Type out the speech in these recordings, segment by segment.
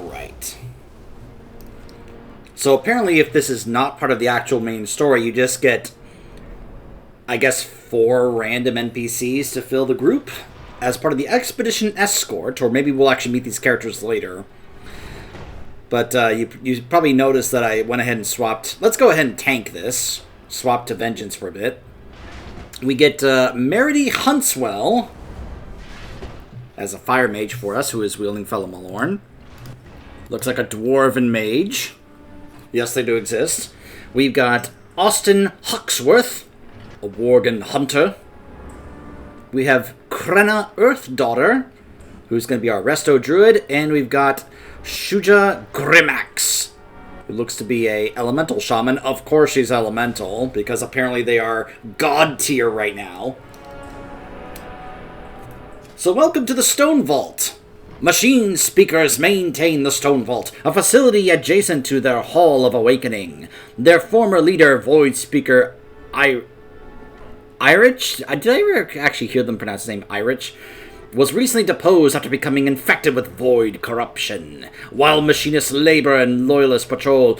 Alright. So apparently if this is not part of the actual main story, you just get, I guess, 4 random NPCs to fill the group as part of the Expedition Escort, or maybe we'll actually meet these characters later. But you probably noticed that I went ahead and swapped. Let's go ahead and tank this. Swap to Vengeance for a bit. We get Meredy Huntswell as a fire mage for us, who is wielding Fellow Malorn. Looks like a dwarven mage. Yes, they do exist. We've got Austin Huxworth, a Worgen hunter. We have Krenna Earth Daughter, who's going to be our Resto Druid. And we've got Shuja Grimax, who looks to be a elemental shaman. Of course she's elemental, because apparently they are god tier right now. So welcome to the Stonevault. Machine speakers maintain the Stonevault, a facility adjacent to their Hall of Awakening. Their former leader, Void Speaker Irich, did I ever actually hear them pronounce his name Irich? Was recently deposed after becoming infected with void corruption. While machinists labor and loyalists patrol,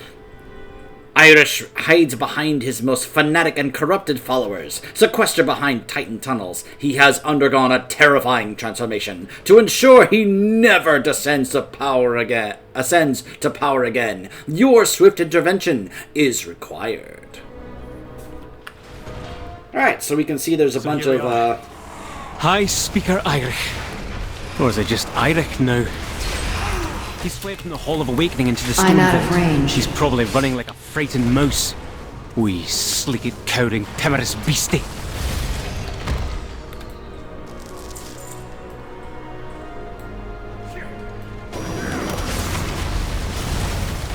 Irish hides behind his most fanatic and corrupted followers. Sequestered behind Titan tunnels, he has undergone a terrifying transformation to ensure he never ascends to power again. Your swift intervention is required. Alright, so we can see there's a bunch of Hi, Speaker Irich. Or is it just Irich now? He's fled from the Hall of Awakening into the Stonevault. I'm out of range. He's probably running like a frightened mouse. Wee sleeked, cowering, timorous beastie.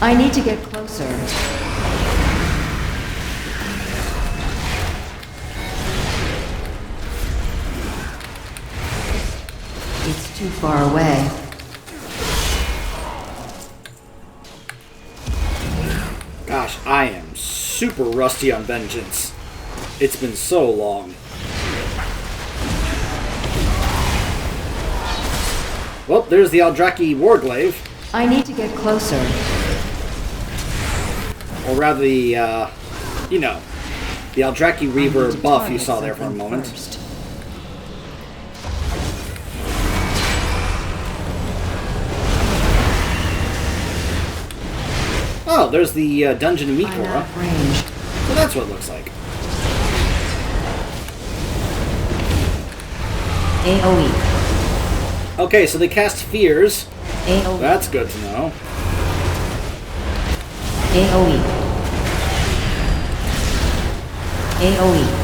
I need to get closer. It's too far away. Gosh, I am super rusty on Vengeance. It's been so long. Well, there's the Aldraki Warglaive. I need to get closer. Or rather the, the Aldraki Reaver buff you saw there for a moment. First. Oh, there's the Dungeon I'm Meatora. out of range. So that's what it looks like. AoE. Okay, so they cast Fears. AoE. That's good to know. AoE. AoE.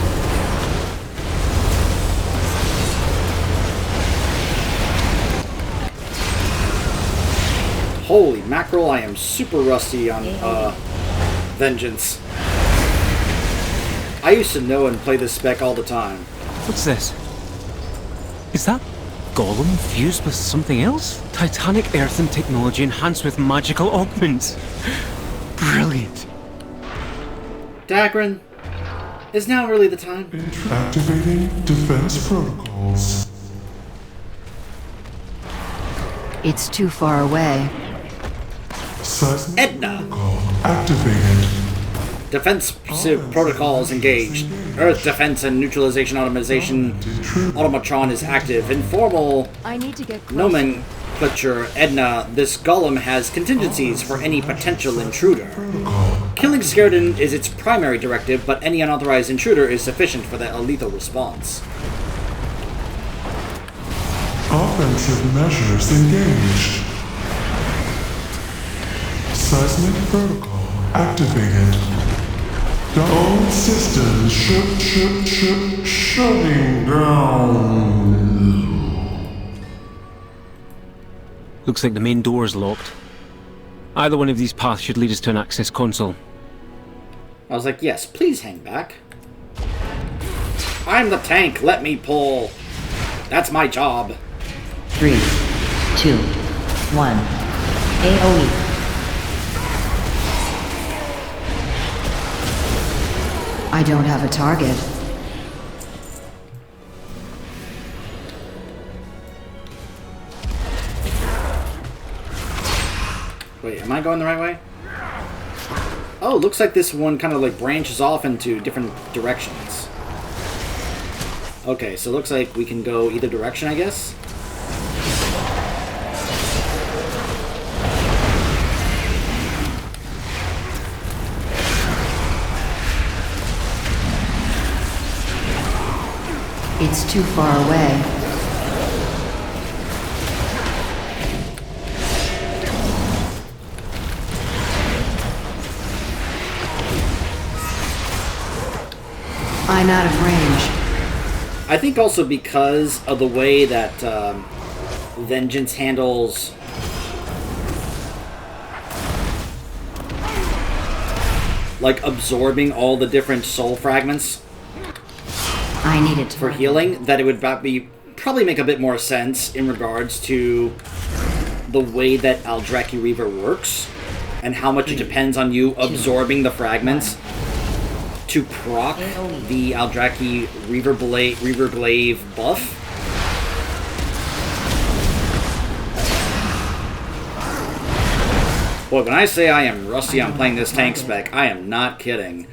Holy mackerel, I am super rusty on Vengeance. I used to know and play this spec all the time. What's this? Is that Golem fused with something else? Titanic earthen technology enhanced with magical augments. Brilliant. Dagran, is now really the time? Activating defense protocols. It's too far away. Seismic Edna. protocol activated. Defensive protocols engaged. Earth defense and neutralization automatron is active. Informal I need to get closer. nomenclature, Edna, this golem has contingencies for any potential intruder. Killing Skerden is its primary directive, but any unauthorized intruder is sufficient for a lethal response. Offensive measures engaged. Seismic protocol activated. All systems shutting down. Looks like the main door is locked. Either one of these paths should lead us to an access console. I was like, yes, please hang back. I'm the tank, let me pull. That's my job. 3, 2, 1. AoE. I don't have a target. Wait, am I going the right way? Oh, looks like this one kind of like branches off into different directions. Okay, so it looks like we can go either direction, I guess. It's too far away. I'm out of range. I think also because of the way that Vengeance handles like absorbing all the different soul fragments I need it for healing, that it would probably make a bit more sense in regards to the way that Aldraki Reaver works and how much it depends on you absorbing the fragments to proc the Aldraki Reaver Glaive buff. Boy, when I say I am rusty on playing this tank spec, I am not kidding.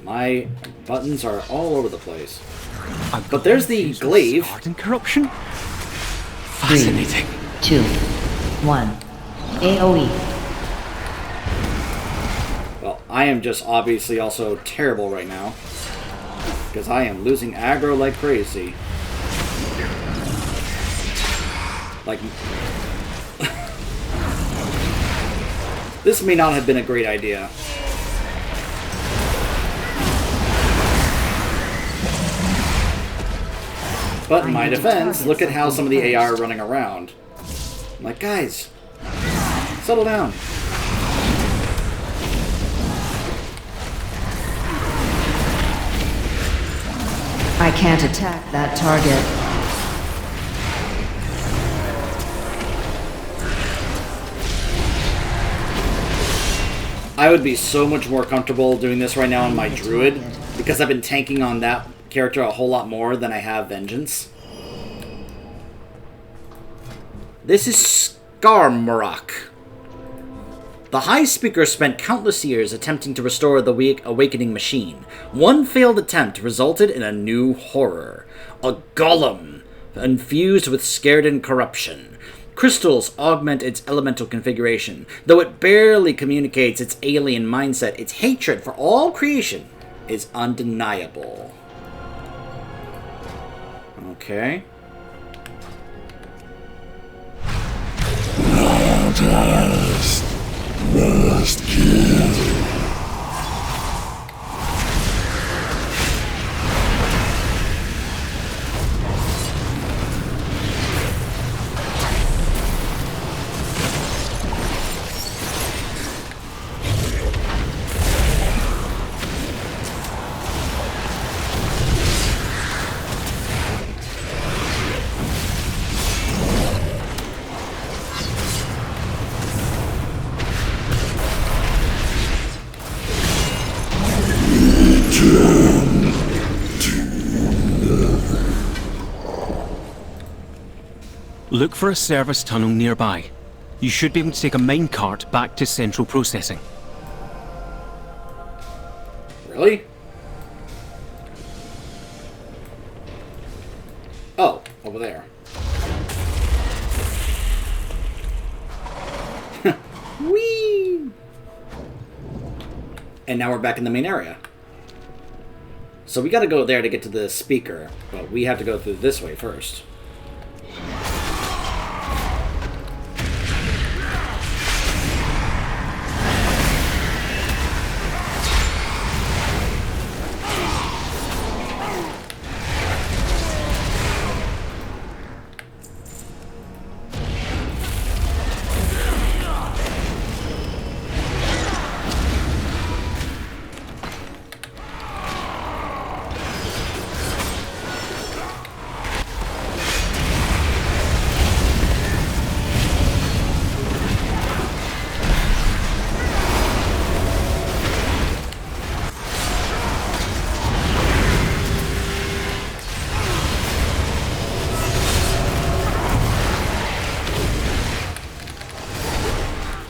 My buttons are all over the place. But there's the glaive. Ardent corruption? Fascinating. 3, 2, 1. AoE. Well, I am just obviously also terrible right now. Because I am losing aggro like crazy. Like... This may not have been a great idea. But in my defense, look at how some of the AI are running around. I'm like, guys, settle down. I can't attack that target. I would be so much more comfortable doing this right now on my Druid, because I've been tanking on that character a whole lot more than I have Vengeance. This is Skarmorak. The High Speaker spent countless years attempting to restore the awakening machine. One failed attempt resulted in a new horror. A golem, infused with Scared corruption. Crystals augment its elemental configuration. Though it barely communicates its alien mindset, its hatred for all creation is undeniable. Okay. Must kill. Look for a service tunnel nearby. You should be able to take a minecart back to central processing. Really? Oh, over there. Whee! And now we're back in the main area. So we gotta go there to get to the speaker, but we have to go through this way first.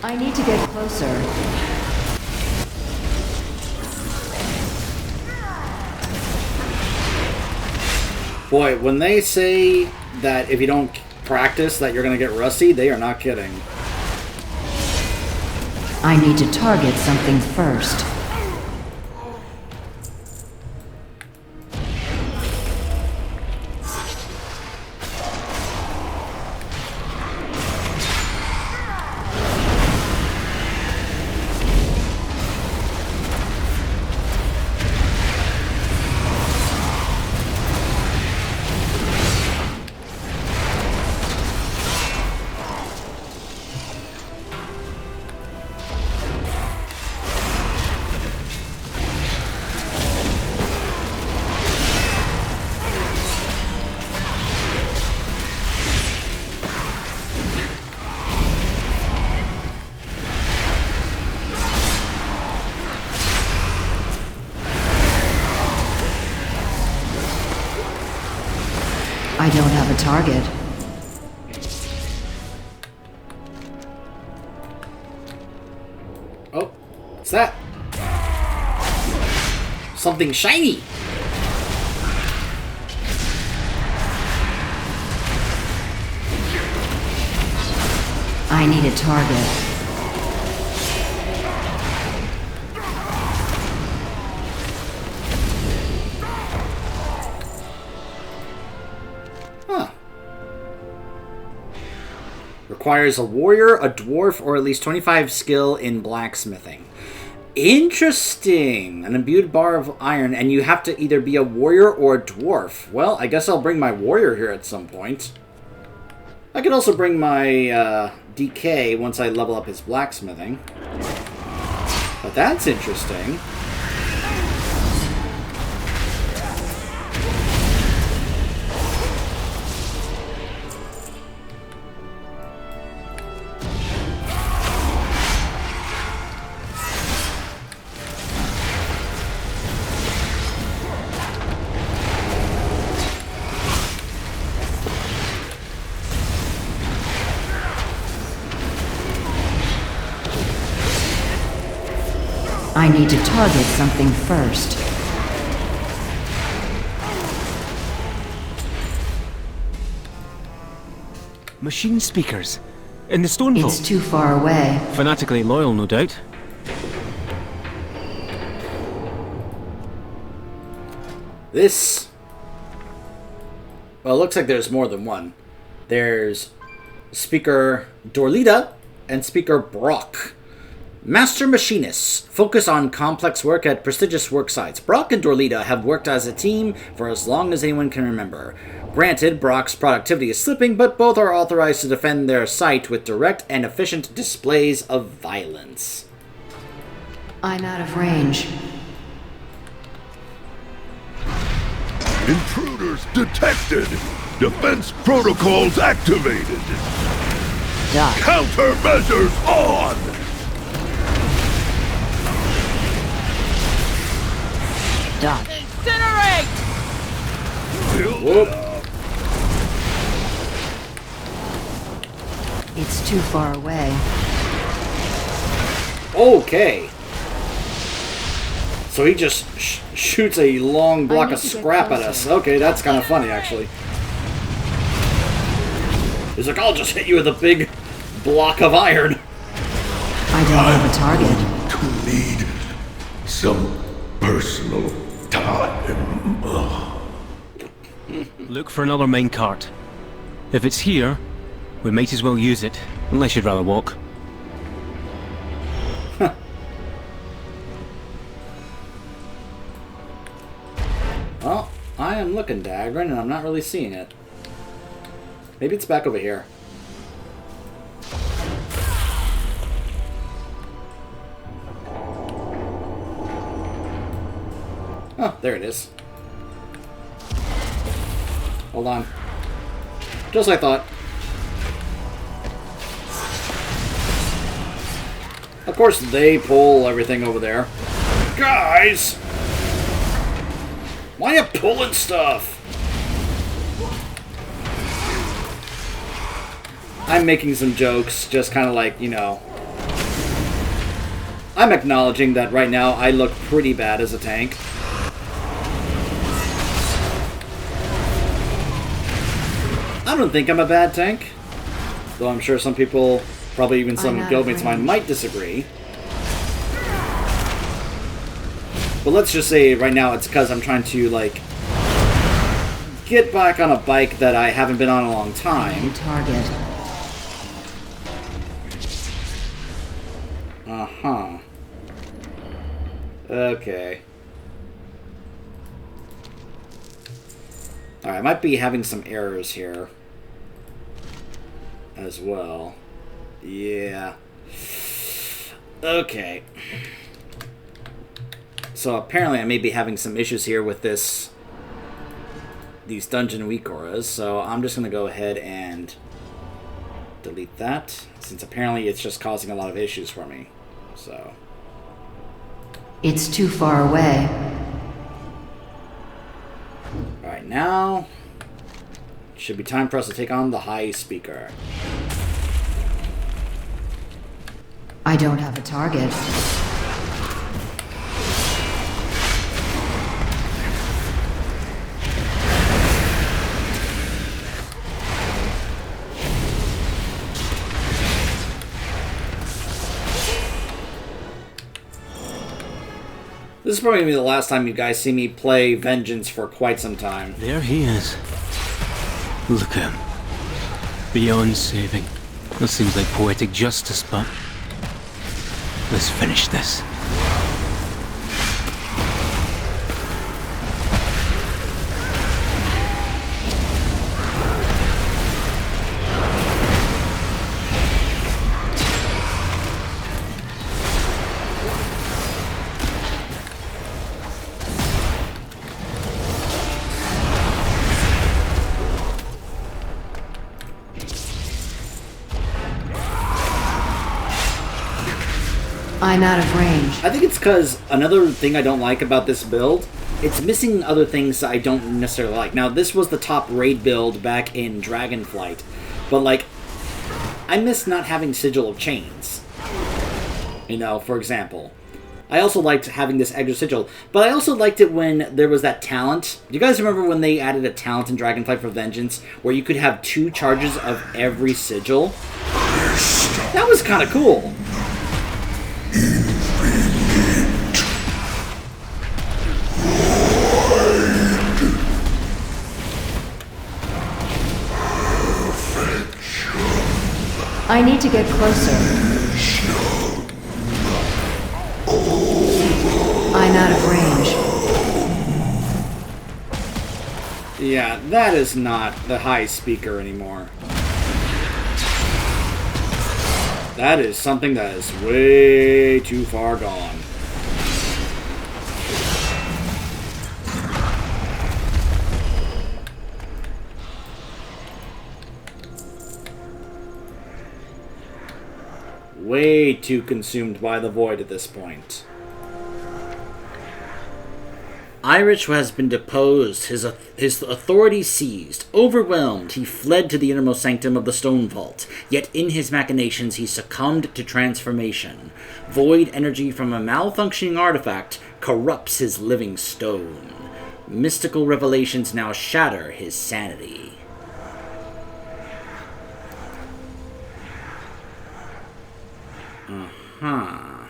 I need to get closer. Boy, when they say that if you don't practice that you're going to get rusty, they are not kidding. I need to target something first. I don't have a target. Oh, what's that? Something shiny! I need a target. Huh. Requires a warrior, a dwarf, or at least 25 skill in blacksmithing. Interesting. An imbued bar of iron, and you have to either be a warrior or a dwarf. Well, I guess I'll bring my warrior here at some point. I could also bring my DK once I level up his blacksmithing. But that's interesting. I need to target something first. Machine speakers. In the Stonevault. It's too far away. Fanatically loyal, no doubt. This... Well, it looks like there's more than one. There's Speaker Dorlita and Speaker Brock. Master Machinists focus on complex work at prestigious work sites. Brock and Dorlita have worked as a team for as long as anyone can remember. Granted, Brock's productivity is slipping, but both are authorized to defend their site with direct and efficient displays of violence. I'm out of range. Intruders detected. Defense protocols activated. Die. Countermeasures on. Die. Incinerate! Whoop. It's too far away. Okay. So he just shoots a long block need of to get scrap at closer. us. Okay, that's kind of funny, actually. He's like, I'll just hit you with a big block of iron. I don't have a target. To need some personal time. Look for another minecart. If it's here, we might as well use it. Unless you'd rather walk. Well, I am looking, Dagrin, and I'm not really seeing it. Maybe it's back over here. Oh, there it is. Hold on. Just like I thought. Of course, they pull everything over there. Guys! Why are you pulling stuff? I'm making some jokes, just kind of like, you know, I'm acknowledging that right now I look pretty bad as a tank. I don't think I'm a bad tank, though I'm sure some people, probably even some guildmates of mine, might disagree. But let's just say right now it's because I'm trying to, like, get back on a bike that I haven't been on in a long time. Target. Uh-huh. Okay. Alright, I might be having some errors here as well. Yeah. Okay. So apparently I may be having some issues here with these dungeon weak auras, so I'm just going to go ahead and delete that, since apparently it's just causing a lot of issues for me. So It's too far away. alright, now should be time for us to take on the high speaker. I don't have a target. This is probably going to be the last time you guys see me play Vengeance for quite some time. There he is. Look at him. Beyond saving. That seems like poetic justice, but... let's finish this. I'm out of range. I think it's because another thing I don't like about this build, it's missing other things I don't necessarily like. Now, this was the top raid build back in Dragonflight, but, like, I miss not having Sigil of Chains. You know, for example. I also liked having this extra sigil, but I also liked it when there was that talent. Do you guys remember when they added a talent in Dragonflight for Vengeance, where you could have 2 charges of every sigil? That was kind of cool. I need to get closer. I'm out of range. Yeah, that is not the high speaker anymore. That is something that is way too far gone. Way too consumed by the void at this point. Irish has been deposed, his authority seized. Overwhelmed, he fled to the innermost sanctum of the Stonevault. Yet in his machinations he succumbed to transformation. Void energy from a malfunctioning artifact corrupts his living stone. Mystical revelations now shatter his sanity. Uh-huh.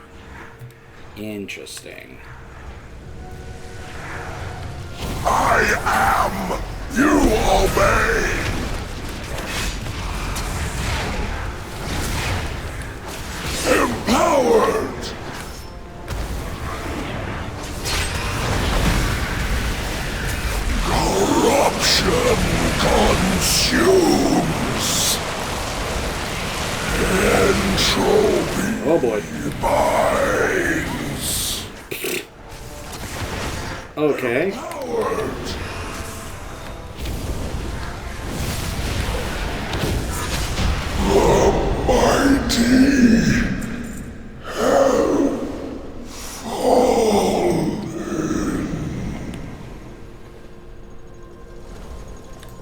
Interesting. I am. You obey. Empowered. Corruption consumes. Entropy. Oh boy. Binds. Okay.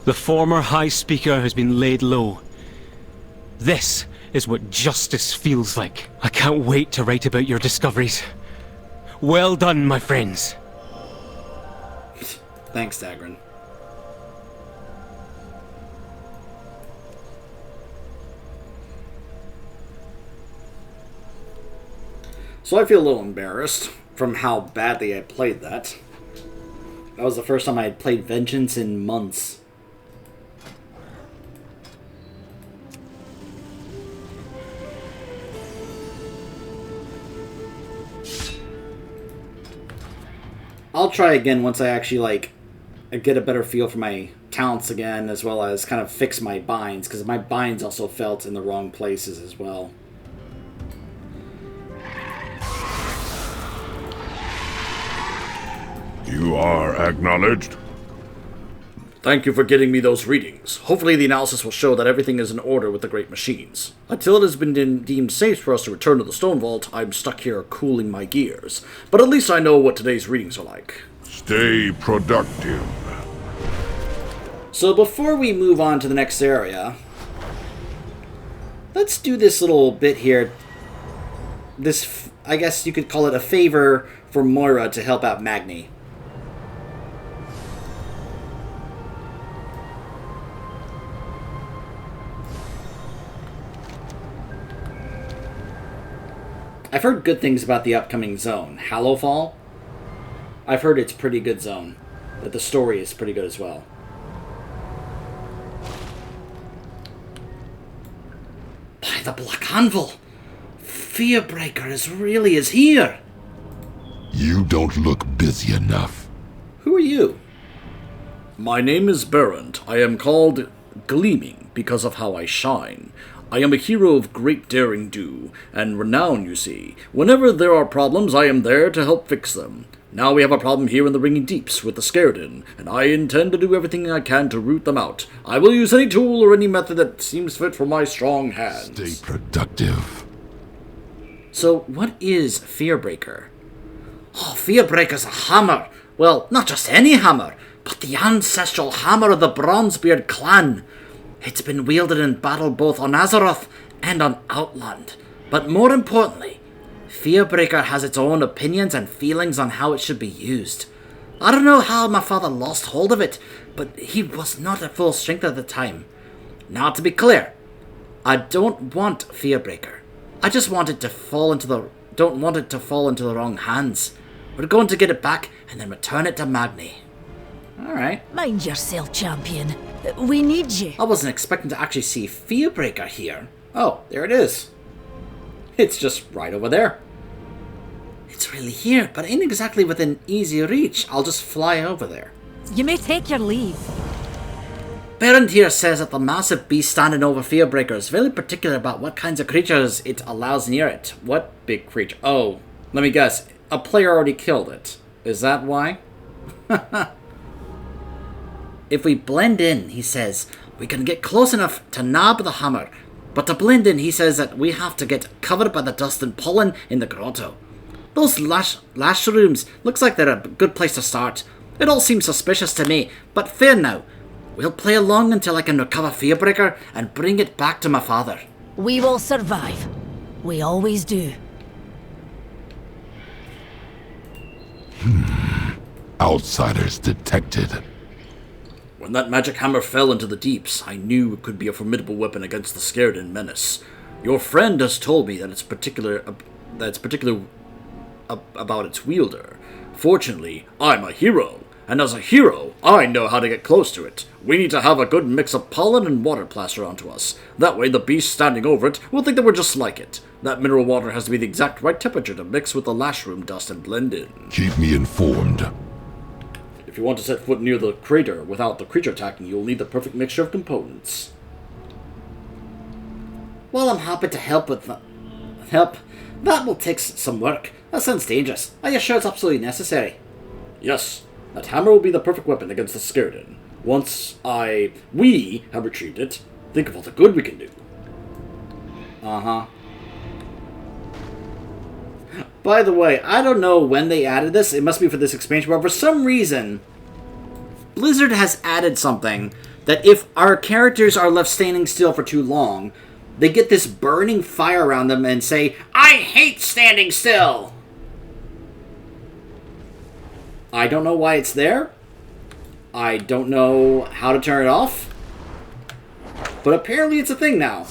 The former High Speaker has been laid low. This is what justice feels like. I can't wait to write about your discoveries. Well done, my friends. Thanks, Dagrin. So I feel a little embarrassed from how badly I played that. That was the first time I had played Vengeance in months. I'll try again once I actually, get a better feel for my talents again, as well as kind of fix my binds, because my binds also felt in the wrong places as well. You are acknowledged. Thank you for getting me those readings. Hopefully the analysis will show that everything is in order with the great machines. Until it has been deemed safe for us to return to the Stonevault, I'm stuck here cooling my gears. But at least I know what today's readings are like. Stay productive. So before we move on to the next area, let's do this little bit here. This, I guess you could call it a favor for Moira to help out Magni. I've heard good things about the upcoming zone. Hallowfall? I've heard it's a pretty good zone. That the story is pretty good as well. By the Black Anvil! Fearbreaker is here! You don't look busy enough. Who are you? My name is Berend. I am called Gleaming because of how I shine. I am a hero of great daring do, and renown, you see. Whenever there are problems, I am there to help fix them. Now we have a problem here in the Ringing Deeps with the Scaredin, and I intend to do everything I can to root them out. I will use any tool or any method that seems fit for my strong hands. Stay productive. So, what is Fearbreaker? Oh, Fearbreaker's a hammer. Well, not just any hammer, but the ancestral hammer of the Bronzebeard clan. It's been wielded in battle both on Azeroth and on Outland. But more importantly, Fearbreaker has its own opinions and feelings on how it should be used. I don't know how my father lost hold of it, but he was not at full strength at the time. Now, to be clear, I don't want Fearbreaker. I just want it to fall into the wrong hands. We're going to get it back and then return it to Magni. Alright. Mind yourself, champion. We need you. I wasn't expecting to actually see Fearbreaker here. Oh, there it is. It's just right over there. It's really here, but ain't exactly within easy reach. I'll just fly over there. You may take your leave. Berend here says that the massive beast standing over Fearbreaker is very particular about what kinds of creatures it allows near it. What big creature? Oh, let me guess. A player already killed it. Is that why? If we blend in, he says, we can get close enough to nab the hammer. But to blend in, he says that we have to get covered by the dust and pollen in the grotto. Those lash rooms looks like they're a good place to start. It all seems suspicious to me, but fair now. We'll play along until I can recover Fearbreaker and bring it back to my father. We will survive. We always do. Outsiders detected. When that magic hammer fell into the deeps, I knew it could be a formidable weapon against the Scaredin menace. Your friend has told me that it's particular about its wielder. Fortunately, I'm a hero, and as a hero, I know how to get close to it. We need to have a good mix of pollen and water plastered onto us. That way the beast standing over it will think that we're just like it. That mineral water has to be the exact right temperature to mix with the lashroom dust and blend in. Keep me informed. If you want to set foot near the crater without the creature attacking, you'll need the perfect mixture of components. Well, I'm happy to help with that. That will take some work. That sounds dangerous. Are you sure it's absolutely necessary? Yes. That hammer will be the perfect weapon against the Scaredin. Once we have retrieved it, think of all the good we can do. Uh-huh. By the way, I don't know when they added this. It must be for this expansion, but for some reason, Blizzard has added something that if our characters are left standing still for too long, they get this burning fire around them and say, "I hate standing still!" I don't know why it's there. I don't know how to turn it off. But apparently it's a thing now.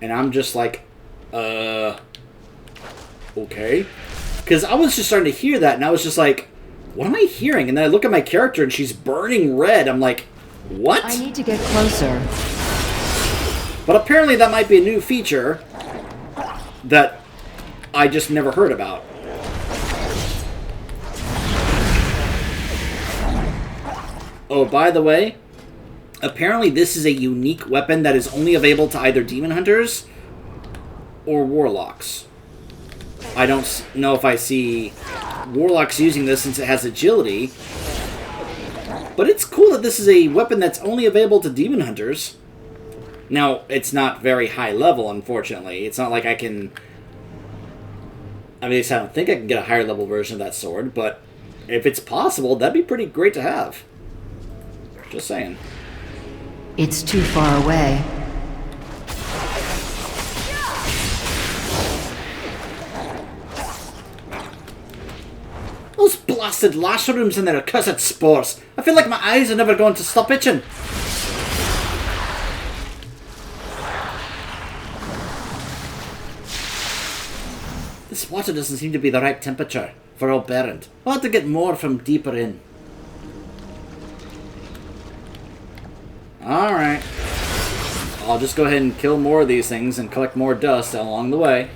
And I'm just like, okay. Because I was just starting to hear that, and I was just like, what am I hearing? And then I look at my character, and she's burning red. I'm like, what? I need to get closer. But apparently that might be a new feature that I just never heard about. Oh, by the way, apparently this is a unique weapon that is only available to either demon hunters or warlocks. I don't know if I see warlocks using this since it has agility. But it's cool that this is a weapon that's only available to demon hunters. Now, it's not very high level, unfortunately. It's not like I can... I mean, I don't think I can get a higher level version of that sword, but if it's possible, that'd be pretty great to have. Just saying. It's too far away. Those blasted lashrooms and their accursed spores. I feel like my eyes are never going to stop itching. This water doesn't seem to be the right temperature for old Berend. I'll have to get more from deeper in. Alright. I'll just go ahead and kill more of these things and collect more dust along the way.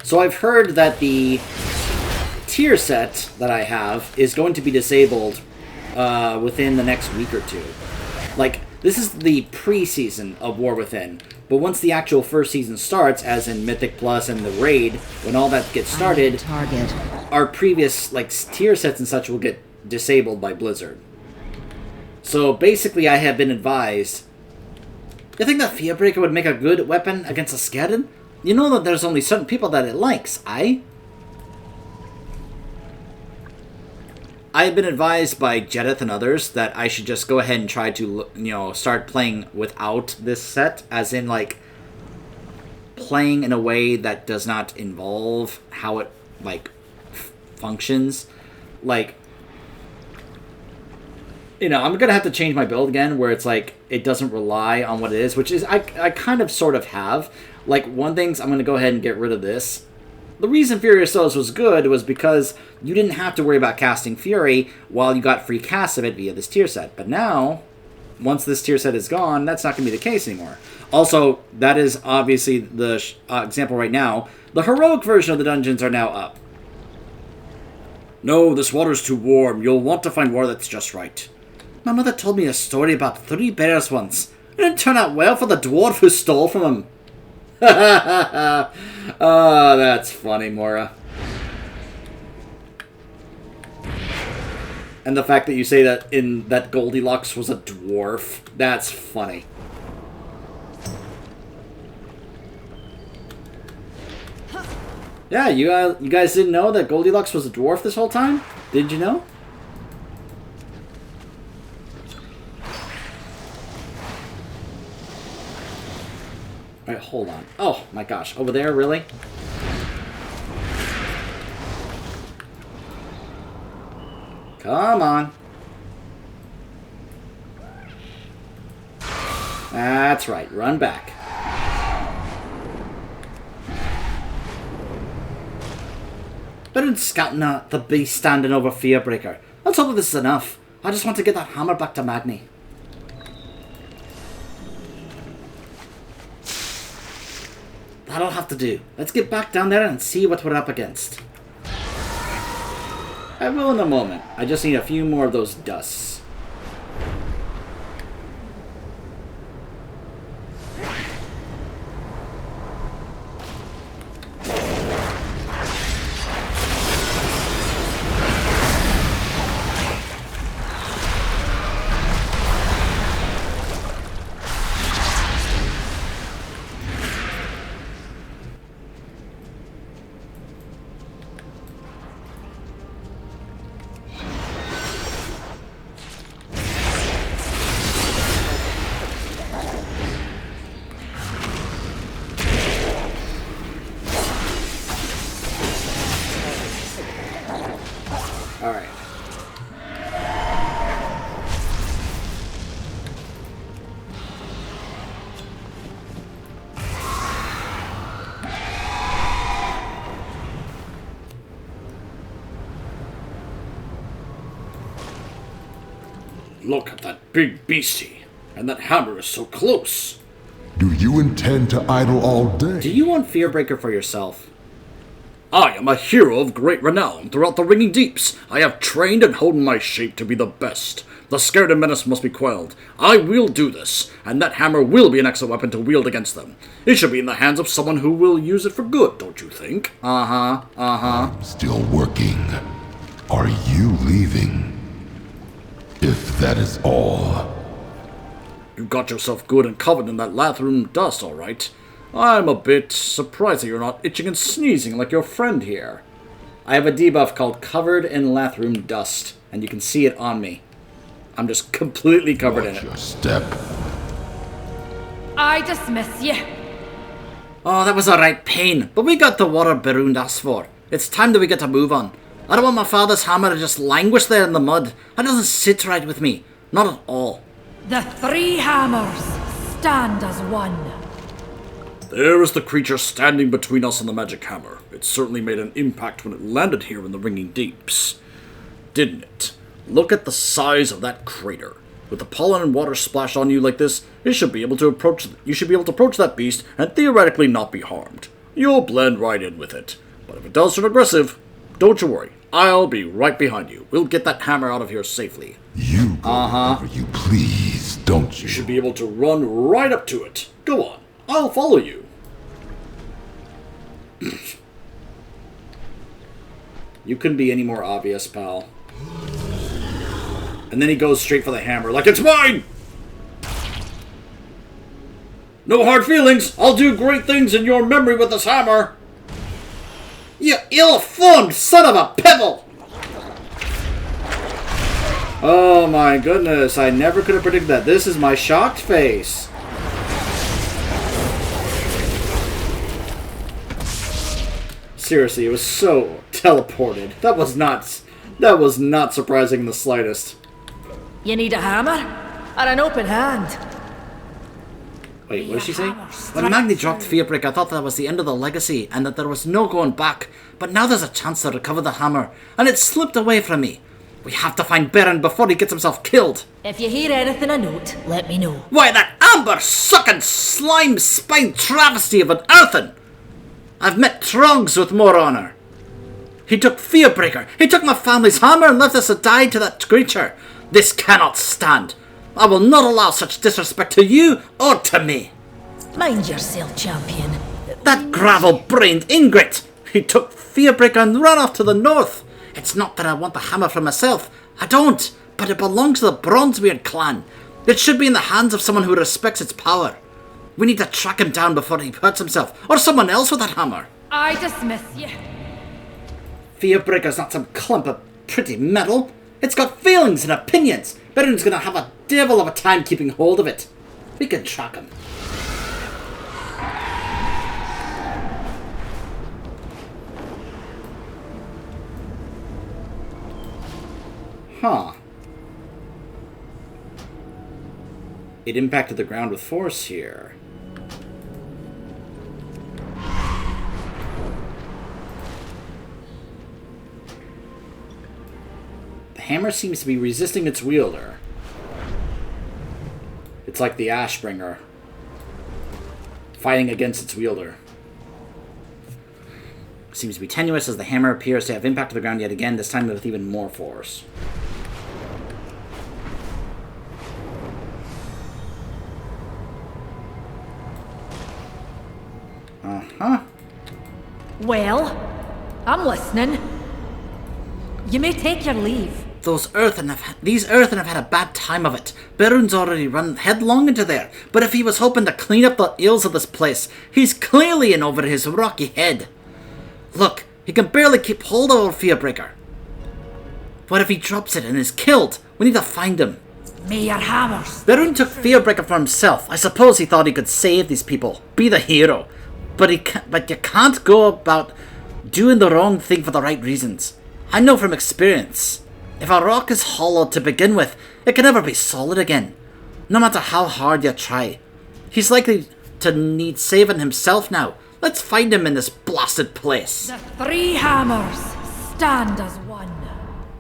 So I've heard that the tier set that I have is going to be disabled within the next week or two. Like, this is the pre-season of War Within, but once the actual first season starts, as in Mythic Plus and the Raid, when all that gets started, our previous like tier sets and such will get disabled by Blizzard. So basically I have been advised, you think that Fearbreaker would make a good weapon against a Skaden? You know that there's only certain people that it likes, I have been advised by Jedith and others that I should just go ahead and try to, you know, start playing without this set, as in, like, playing in a way that does not involve how it, like, functions. Like, you know, I'm gonna have to change my build again, where it's like, it doesn't rely on what it is, which is, I kind of sort of have. Like, one thing's, I'm gonna go ahead and get rid of this. The reason Furious Souls was good was because you didn't have to worry about casting Fury while you got free casts of it via this tier set. But now, once this tier set is gone, that's not going to be the case anymore. Also, that is obviously the example right now. The heroic version of the dungeons are now up. No, this water's too warm. You'll want to find water that's just right. My mother told me a story about 3 bears once. It didn't turn out well for the dwarf who stole from them. Oh, that's funny, Mora. And the fact that you say that Goldilocks was a dwarf, that's funny. Yeah, you guys didn't know that Goldilocks was a dwarf this whole time? Did you know? Alright, hold on. Oh my gosh, over there, really? Come on. That's right, run back. Better than scouting the beast standing over Fearbreaker. Let's hope that this is enough. I just want to get that hammer back to Magni. That'll have to do. Let's get back down there and see what we're up against. I will in a moment. I just need a few more of those dusts. Look at that big beastie. And that hammer is so close. Do you intend to idle all day? Do you want Fearbreaker for yourself? I am a hero of great renown throughout the ringing deeps. I have trained and honed my shape to be the best. The scared and menace must be quelled. I will do this, and that hammer will be an excellent weapon to wield against them. It should be in the hands of someone who will use it for good, don't you think? I'm still working. Are you leaving? If that is all. You got yourself good and covered in that Lathroom dust, all right. I'm a bit surprised that you're not itching and sneezing like your friend here. I have a debuff called Covered in Lathroom Dust, and you can see it on me. I'm just completely covered in it. Watch your step. I dismiss you. Oh, that was a right pain, but we got the water Berund asked for. It's time that we get a move on. I don't want my father's hammer to just languish there in the mud. That doesn't sit right with me. Not at all. The three hammers stand as one. There is the creature standing between us and the magic hammer. It certainly made an impact when it landed here in the ringing deeps. Didn't it? Look at the size of that crater. With the pollen and water splashed on you like this, you should be able to approach that beast and theoretically not be harmed. You'll blend right in with it. But if it does turn aggressive, don't you worry. I'll be right behind you. We'll get that hammer out of here safely. You go wherever you please, don't you? You should be able to run right up to it. Go on. I'll follow you. You couldn't be any more obvious, pal. And then he goes straight for the hammer, like it's mine! No hard feelings! I'll do great things in your memory with this hammer! You ill-formed son of a pebble! Oh my goodness, I never could have predicted that. This is my shocked face. Seriously, it was so teleported. That was not surprising in the slightest. You need a hammer? Or an open hand? Wait, what did she say? When Magni dropped Fearbreak, I thought that was the end of the legacy, and that there was no going back. But now there's a chance to recover the hammer, and it slipped away from me. We have to find Baron before he gets himself killed. If you hear anything of note, let me know. Why, that amber-sucking, slime-spined travesty of an earthen! I've met Trogs with more honor. He took Fearbreaker. He took my family's hammer and left us to die to that creature. This cannot stand. I will not allow such disrespect to you or to me. Mind yourself, champion. That gravel-brained ingrate! He took Fearbreaker and ran off to the north. It's not that I want the hammer for myself. I don't. But it belongs to the Bronzebeard clan. It should be in the hands of someone who respects its power. We need to track him down before he hurts himself, or someone else with that hammer. I dismiss you. Fearbreaker's not some clump of pretty metal. It's got feelings and opinions. Baron's gonna have a devil of a time keeping hold of it. We can track him. Huh. It impacted the ground with force here. The hammer seems to be resisting its wielder. It's like the Ashbringer fighting against its wielder. Seems to be tenuous as the hammer appears to have impacted the ground yet again, this time with even more force. Uh-huh. Well, I'm listening. You may take your leave. These earthen have had a bad time of it. Berun's already run headlong into there, but if he was hoping to clean up the ills of this place, he's clearly in over his rocky head. Look, he can barely keep hold of our Fearbreaker. What if he drops it and is killed? We need to find him. May your hammers. Berun took Fearbreaker for himself. I suppose he thought he could save these people, be the hero. But you can't go about doing the wrong thing for the right reasons. I know from experience. If a rock is hollowed to begin with, it can never be solid again. No matter how hard you try. He's likely to need saving himself now. Let's find him in this blasted place. The three hammers stand as one.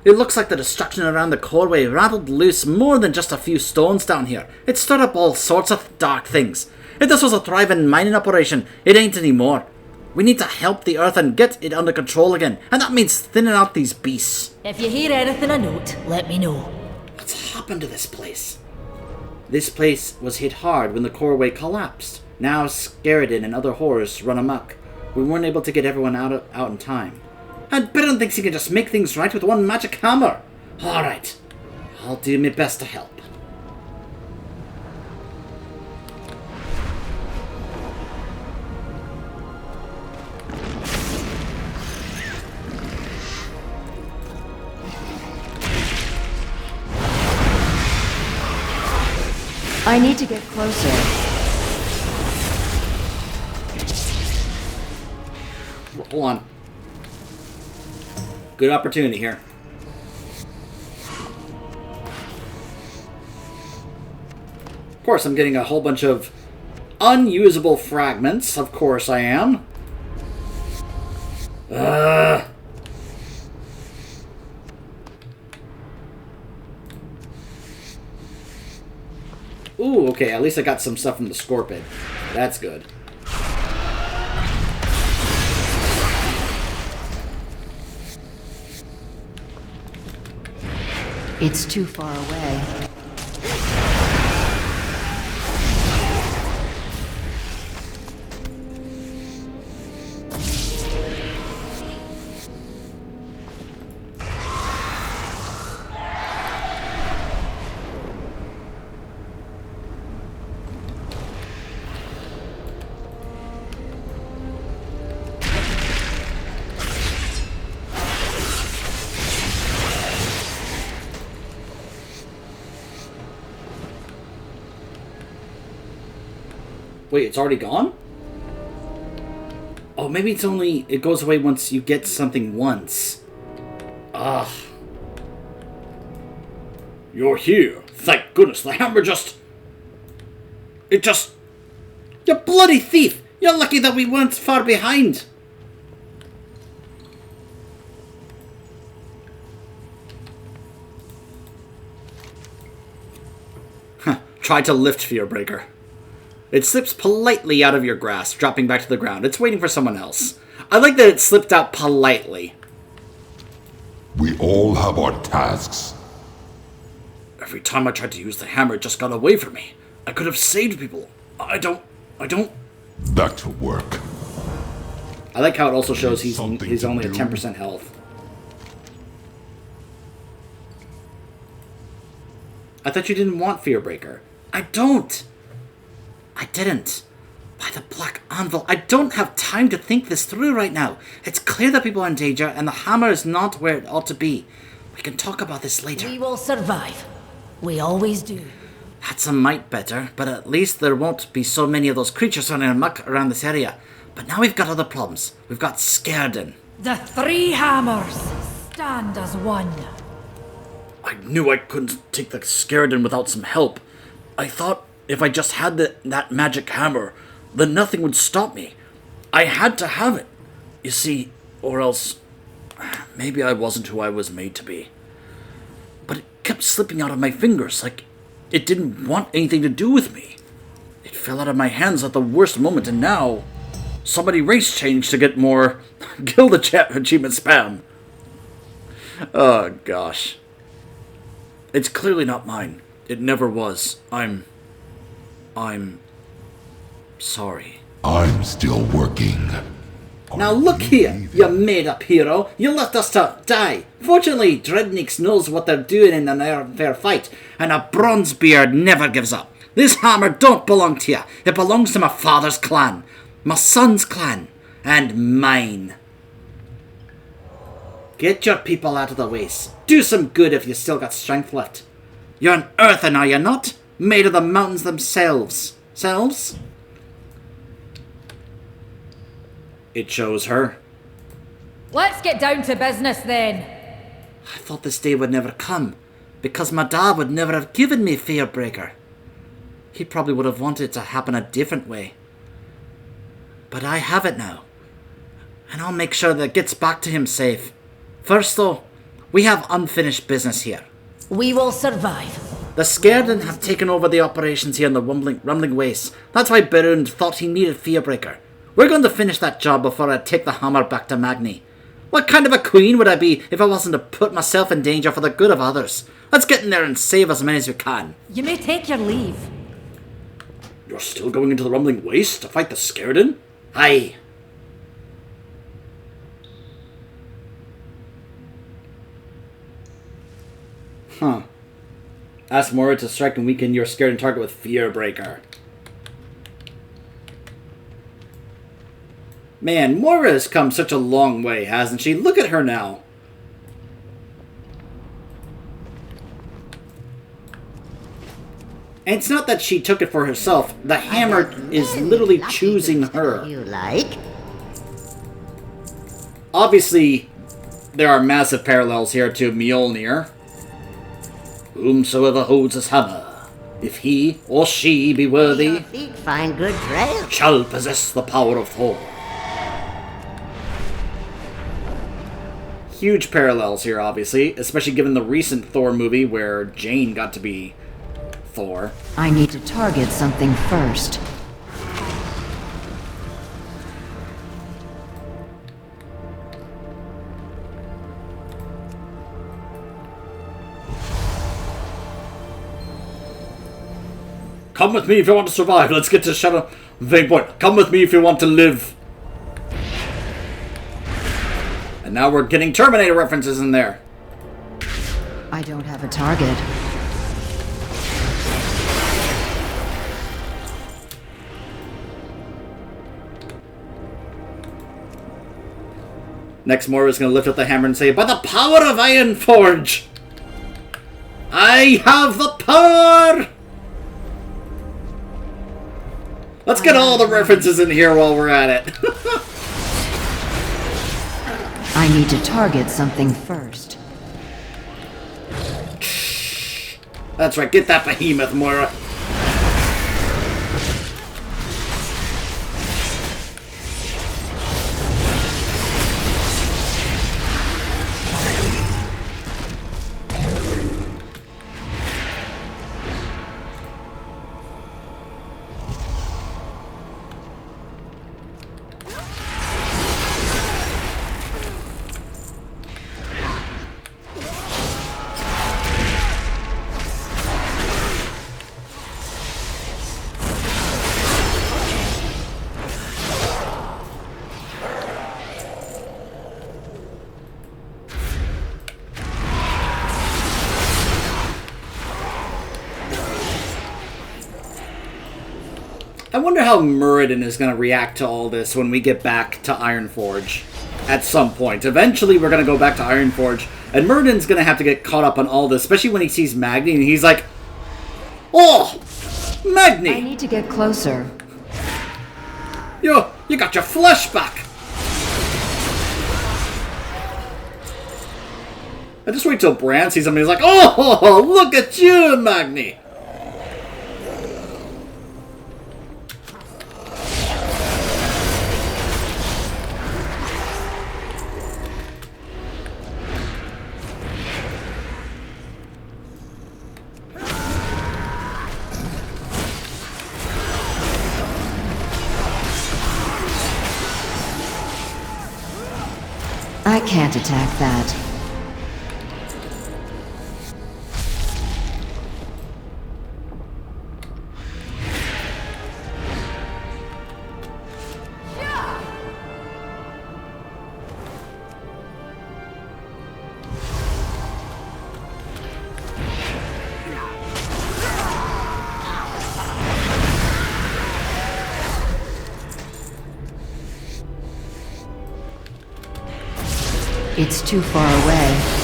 It looks like the destruction around the coreway rattled loose more than just a few stones down here. It stirred up all sorts of dark things. If this was a thriving mining operation, it ain't anymore. We need to help the Earth and get it under control again, and that means thinning out these beasts. If you hear anything of note, let me know. What's happened to this place? This place was hit hard when the coreway collapsed. Now Scaradin and other horrors run amok. We weren't able to get everyone out in time. And Baron thinks he can just make things right with one magic hammer. Alright, I'll do my best to help. I need to get closer. Hold on. Good opportunity here. Of course, I'm getting a whole bunch of unusable fragments. Of course I am. Ooh, okay, at least I got some stuff from the Scorpion. That's good. It's too far away. Wait, it's already gone? Oh, maybe it goes away once you get something once. Ugh. You're here. Thank goodness, the hammer You bloody thief! You're lucky that we weren't far behind. Try to lift Fearbreaker. It slips politely out of your grasp, dropping back to the ground. It's waiting for someone else. I like that it slipped out politely. We all have our tasks. Every time I tried to use the hammer, it just got away from me. I could have saved people. I don't... Back to work. I like how it also shows he's only at 10% health. I thought you didn't want Fearbreaker. I don't. I didn't. By the Black Anvil, I don't have time to think this through right now. It's clear that people are in danger, and the hammer is not where it ought to be. We can talk about this later. We will survive. We always do. That's a mite better, but at least there won't be so many of those creatures running amok around this area. But now we've got other problems. We've got Scaradin. The three hammers stand as one. I knew I couldn't take the Scaradin without some help. I thought if I just had that magic hammer, then nothing would stop me. I had to have it. You see, or else maybe I wasn't who I was made to be. But it kept slipping out of my fingers like it didn't want anything to do with me. It fell out of my hands at the worst moment, and now somebody race changed to get more guild achievement spam. Oh gosh. It's clearly not mine. It never was. I'm sorry. I'm still working. Now look here, you made-up hero. You left us to die. Fortunately, Dreadnoughts knows what they're doing in a fair fight, and a Bronzebeard never gives up. This hammer don't belong to you. It belongs to my father's clan, my son's clan, and mine. Get your people out of the way. Do some good if you still got strength left. You're an earthen, are you not? Made of the mountains themselves. Selves? It shows her. Let's get down to business then. I thought this day would never come, because my dad would never have given me Fearbreaker. He probably would have wanted it to happen a different way. But I have it now, and I'll make sure that it gets back to him safe. First though, We have unfinished business here. We will survive. The Skerden have taken over the operations here in the rumbling wastes. That's why Berund thought he needed Fearbreaker. We're going to finish that job before I take the hammer back to Magni. What kind of a queen would I be if I wasn't to put myself in danger for the good of others? Let's get in there and save as many as we can. You may take your leave. You're still going into the rumbling waste to fight the Skerden? Aye. Huh. Ask Mora to strike and weaken your Skerden target with Fearbreaker. Man, Mora has come such a long way, hasn't she? Look at her now. And it's not that she took it for herself. The hammer is literally choosing her. You like? Obviously, there are massive parallels here to Mjolnir. Whomsoever holds his hammer, if he or she be Your worthy, feet find good trail. shall possess the power of Thor. Huge parallels here, obviously, especially given the recent Thor movie where Jane got to be Thor. I need to target something first. Come with me if you want to survive. Let's get to Shadow Vein Point. Come with me if you want to live. And now we're getting Terminator references in there. I don't have a target. Next, Moira's going to lift up the hammer and say, by the power of Ironforge, I have the power! Let's get all the references in here while we're at it. I need to target something first. That's right, get that behemoth, Moira. I wonder how Muradin is going to react to all this when we get back to Ironforge at some point. Eventually, we're going to go back to Ironforge, and Muradin's going to have to get caught up on all this, especially when he sees Magni, and he's like, oh, Magni! I need to get closer. You got your flesh back! I just wait till Bran sees him and he's like, oh, look at you, Magni! I can't attack that. It's too far away.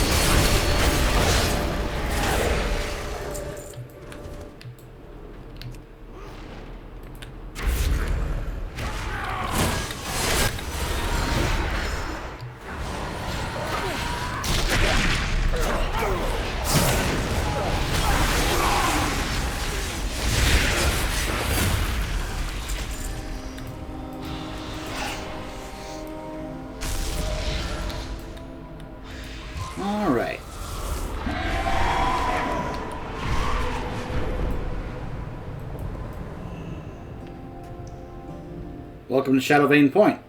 Welcome to Shadowvane Point.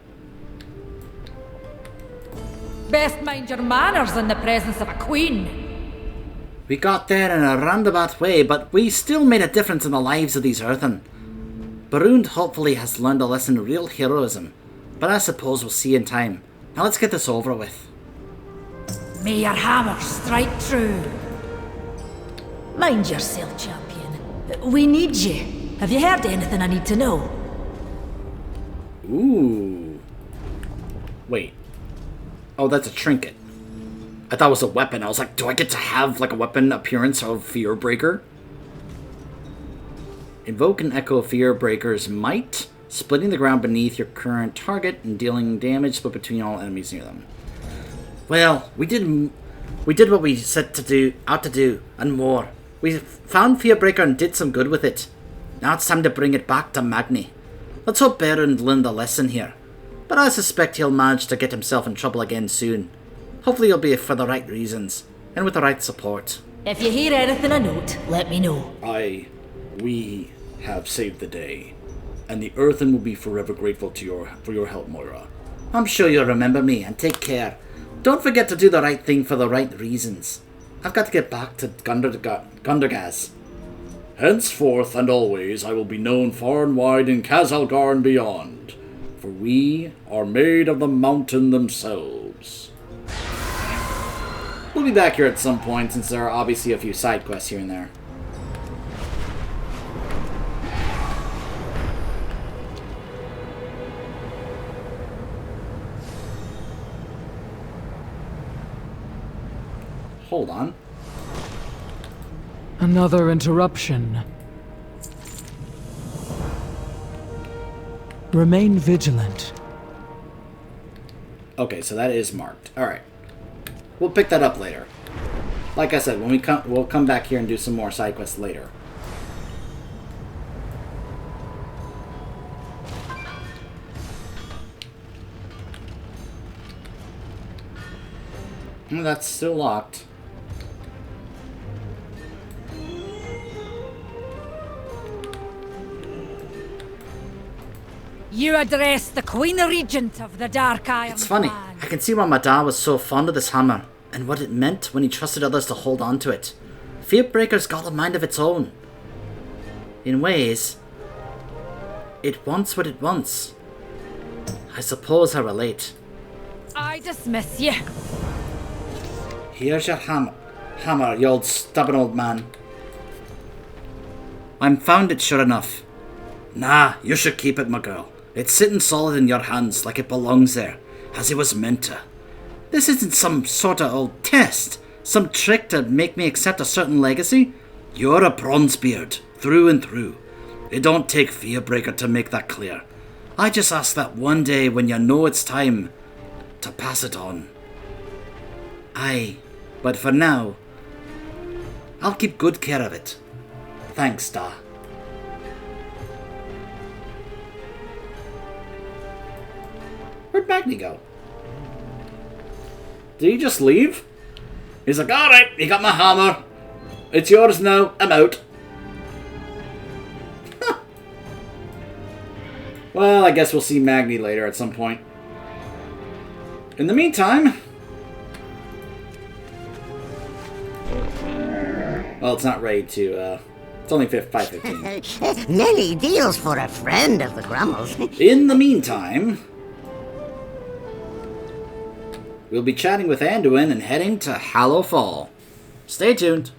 Best mind your manners in the presence of a queen. We got there in a roundabout way, but we still made a difference in the lives of these earthen. Barund hopefully has learned a lesson of real heroism, but I suppose we'll see in time. Now let's get this over with. May your hammer strike true. Mind yourself, champion. We need you. Have you heard anything I need to know? Ooh. Wait. Oh, that's a trinket. I thought it was a weapon. I was like, do I get to have like a weapon appearance of Fearbreaker? Invoke an Echo of Fearbreaker's might, splitting the ground beneath your current target and dealing damage split between all enemies near them. Well, we did what we set out to do, and more. We found Fearbreaker and did some good with it. Now it's time to bring it back to Magni. Let's hope Berend learned a lesson here. But I suspect he'll manage to get himself in trouble again soon. Hopefully it'll be for the right reasons, and with the right support. If you hear anything of note, let me know. We have saved the day, and the Earthen will be forever grateful for your help, Moira. I'm sure you'll remember me, and take care. Don't forget to do the right thing for the right reasons. I've got to get back to Gundergaz. Henceforth and always I will be known far and wide in Khazalgar and beyond, for we are made of the mountain themselves. We'll be back here at some point, since there are obviously a few side quests here and there. Hold on. Another interruption. Remain vigilant. Okay, so that is marked. Alright. We'll pick that up later. Like I said, when we'll come back here and do some more side quests later. That's still locked. You address the Queen Regent of the Dark Iron It's funny. Clan. I can see why my dad was so fond of this hammer, and what it meant when he trusted others to hold on to it. Fearbreaker's got a mind of its own. In ways, it wants what it wants. I suppose I relate. I dismiss you. Here's your hammer, you old stubborn old man. I'm found it, sure enough. Nah, you should keep it, my girl. It's sitting solid in your hands like it belongs there, as it was meant to. This isn't some sort of old test, some trick to make me accept a certain legacy. You're a Bronzebeard, through and through. It don't take Fearbreaker to make that clear. I just ask that one day when you know it's time to pass it on. Aye, but for now, I'll keep good care of it. Thanks, Da. Where'd Magni go? Did he just leave? He's like, alright, you got my hammer. It's yours now, I'm out. Well, I guess we'll see Magni later at some point. In the meantime... Well, it's not ready to, it's only 5:15. Many deals for a friend of the Grummels. In the meantime... we'll be chatting with Anduin and heading to Hallowfall. Stay tuned.